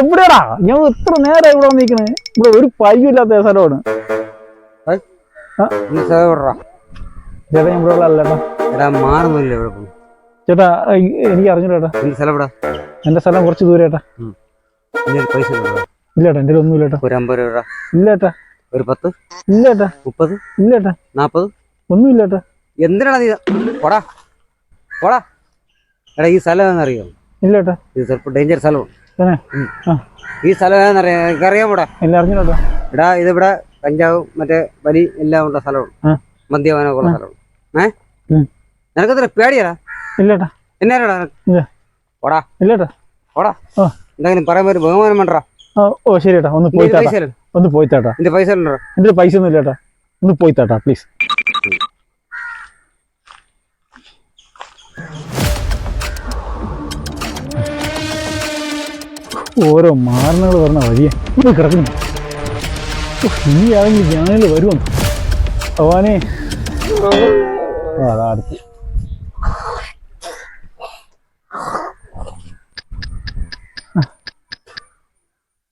എവിടെയാടാ ഞാൻ എത്ര നേരം ഇവിടെ വന്നിരിക്കണേ? ഇവിടെ ഒരു പയ്യില്ലാത്ത സ്ഥലമാണ്. ചേട്ടാ ഞാൻ ഇവിടെ അല്ലേട്ടാ. ചേട്ടാ എനിക്ക് അറിഞ്ഞൂടാ. എന്റെ സ്ഥലം കുറച്ച് ദൂരം ഏട്ടാ. ഇല്ലേട്ടാ എന്റെ ഒന്നും ഇല്ലേട്ടാ. ഇല്ലേട്ടാ. ഒരു 10 ഇല്ലേട്ടാ. 30 ഇല്ലേട്ടാ. 40 ഒന്നും ഇല്ലേട്ടാ. എന്തിനാണ് നീ പോടാ പോടാ. എടാ ഈ സ്ഥലം ഏതാണെന്നറിയോ? ഇല്ലേട്ടാ. ഇത് സ്വല്പം ഡേഞ്ചർ സ്ഥലമാണ്. ഈ സ്ഥലം ഏതാണെന്നറിയാം? എനിക്കറിയാം. ഇവിടെ എല്ലാം അറിഞ്ഞൂടാ. എടാ ഇതിവിടെ കഞ്ചാവും മറ്റേ വലി എല്ലാം ഉള്ള സ്ഥലമാണ്. മദ്യപാനമൊക്കെ ഉള്ള സ്ഥലമാണ്. നിനക്കത്ര പേടിയാടാ? ഇല്ലേട്ടാ. എന്നാടാ പോടാ. ഇല്ലേട്ടാ. പോടാ. എന്തെങ്കിലും പറയാൻ ഒരു ബഹുമാനം വേണ്ടാ. ഓ ശരിയേട്ടാ. ഒന്ന് പോയി ഒന്ന് പോയി തേട്ടാ. എന്റെ പൈസ ഉണ്ടോ? എന്റെ പൈസ ഒന്നും ഇല്ലേട്ടാ. ഒന്ന് പോയി തേട്ടാ പ്ലീസ്. ഓരോ മാരണങ്ങൾ പറഞ്ഞ വഴിയെ ഇത് കിടക്കുന്നു. ഇനി ആണെങ്കിൽ ഞാനിൽ വരുമെന്ന് ഭവാനെ. അതാ അടുത്ത്.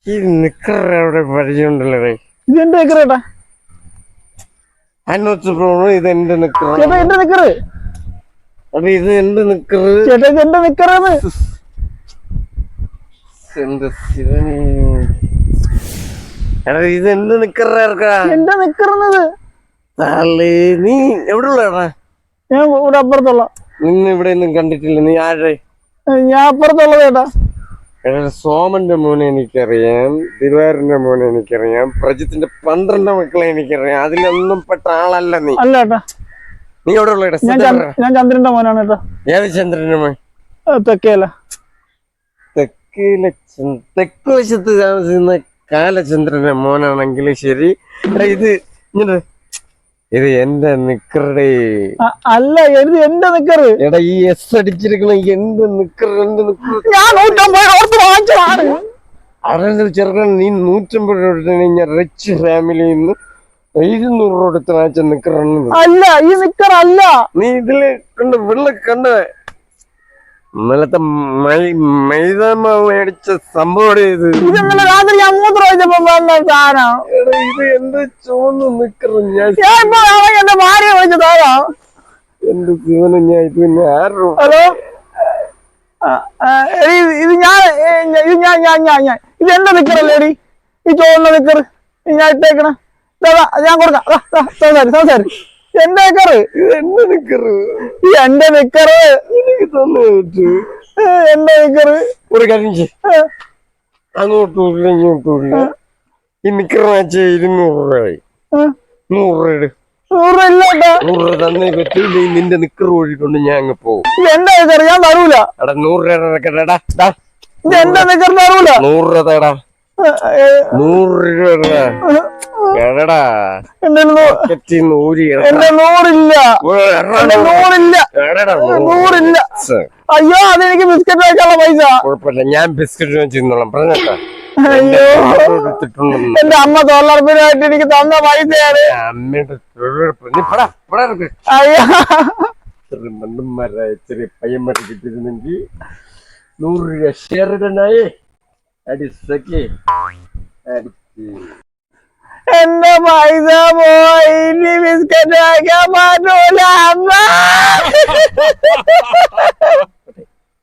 ഈ നിക്കറവിടെ പരിചയമുണ്ടല്ലോ. ഇതെന്റെ നിക്കറേട്ടാ. ഇതെന്റെ നിക്കറ്. ചേട്ടാ എന്റെ നിക്കറ്. ഇത് എന്റെ നിക്കറ്. ചേട്ടാ ഇത് എന്റെ നിക്കറാണ്. ഇത് എന്റെ നിക്കറാ. എന്റെ നിക്കറുന്നത്. നീ എവിടെ ഉള്ളടാ? ഞാൻ ഇവിടെ അപ്പുറത്തുള്ള. നിന്നെ ഇവിടെ ഒന്നും കണ്ടിട്ടില്ല. നീ ആരെ? ഞാൻ അപ്പുറത്തുള്ള ചേട്ടാ. സോമന്റെ മോനെ എനിക്കറിയാം, ദിവാറിന്റെ മോനെ എനിക്കറിയാം, പ്രജിത്തിന്റെ 12 മക്കളെ എനിക്കറിയാം. അതിലൊന്നും പെട്ട ആളല്ല നീ. അല്ല ഏട്ടാ. നീ എവിടെ ഉള്ള? ഞാൻ ചന്ദ്രന്റെ മോനാണ് ഏട്ടാ. ഏത് ചന്ദ്രന്റെ മോൻ? തെക്കേല. തെക്ക് വശത്ത് താമസിക്കുന്ന കാലചന്ദ്രന്റെ മോനാണെങ്കിൽ ശരി. ഇത് ഇത് എന്റെ നിക്കറുടെ. അല്ല ഇത് എന്റെ നിക്കറ്. എടാ ഈ എസ് അടിച്ചിരിക്കണ എന്റെ നിക്കറ്. എന്റെ നിക്കറ് ചെറുക്കൻ. നീ 150 രൂപ എടുത്തു കഴിഞ്ഞാൽ റിച്ച് ഫാമിലിയിൽ നിന്ന് 200 രൂപ എടുത്ത് വാങ്ങിച്ച നിക്കറാണ്. അല്ല ഈ നിക്കർ അല്ല. നീ ഇതില് കണ്ട വെള്ള കണ്ട ഇന്നലത്തെ മൈദാമാവ് മേടിച്ച സംഭവം. ഇത് ഇന്നലെ രാത്രി ഞാൻ സാധനം. ഇത് എന്റെ ചുവന്ന് നിക്കറ്. ഞാൻ എന്റെ ഭാര്യ വെച്ച സാധനം. എന്റെ ജീവനും ഞാൻ ഇത് പിന്നെ ആരോ. ഹലോ ഇത് ഇത് എന്റെ നിക്കറല്ലേടി. ഈ ചുവന്ന നിക്കർ ഞാൻ ഇട്ടേക്കണ. ഞാൻ കൊടുക്കാം. സംസാരി. എന്റെ നിക്കറ്. എന്റെ നിക്കറ്. എന്റെ നിക്കറ് എനിക്ക് തന്നു. എന്റെ നിക്കറ്. ഒരു കാര്യം ചെയ്യ്. അങ്ങോട്ടുമില്ല ഇങ്ങോട്ടുമില്ല. ഈ നിക്കറ് വാങ്ങിച്ച 200 രൂപയായി. 100 രൂപ. 100 ഇല്ലേട്ടാ. 100 രൂപ തന്നെ പറ്റൂല. നിന്റെ നിക്കറ് ഓടിക്കൊണ്ട് ഞാൻ അങ്ങ് പോകും. എന്റെ നിക്കറ് ഞാൻ തരൂല. എടാ 100 രൂപ ഇറക്കട്ടെടാ. എന്റെ നിക്കറ് തരൂല. 100 രൂപ തേടാ. 100 രൂപ എടാ. എന്റെ 100ഇല്ല. 100ഇല്ല. അയ്യോ അതെനിക്ക് ബിസ്ക്കറ്റ് കഴിക്കാനുള്ള പൈസ. കുഴപ്പമില്ല, ഞാൻ ബിസ്ക്കറ്റ് വെച്ചിരുന്നോളാം. പറഞ്ഞേട്ടാ. അയ്യോ എന്റെ അമ്മ തൊഴിലുറപ്പിനായിട്ട് എനിക്ക് തന്ന പൈസയാണ്. അമ്മയുടെ മണ്ണന്മാരായ ചെറിയ പയ്യന്മാരെ കിട്ടിയിരുന്നെങ്കിൽ 100 രൂപ ഷെയർ ഇടനായേ. അടിച്ചേ അടിച്ച് എന്റെ പൈസ പോയി. ഇനി ബിസ്ക്കറ്റ് കഴിക്കാൻ പറ്റൂല അമ്മ.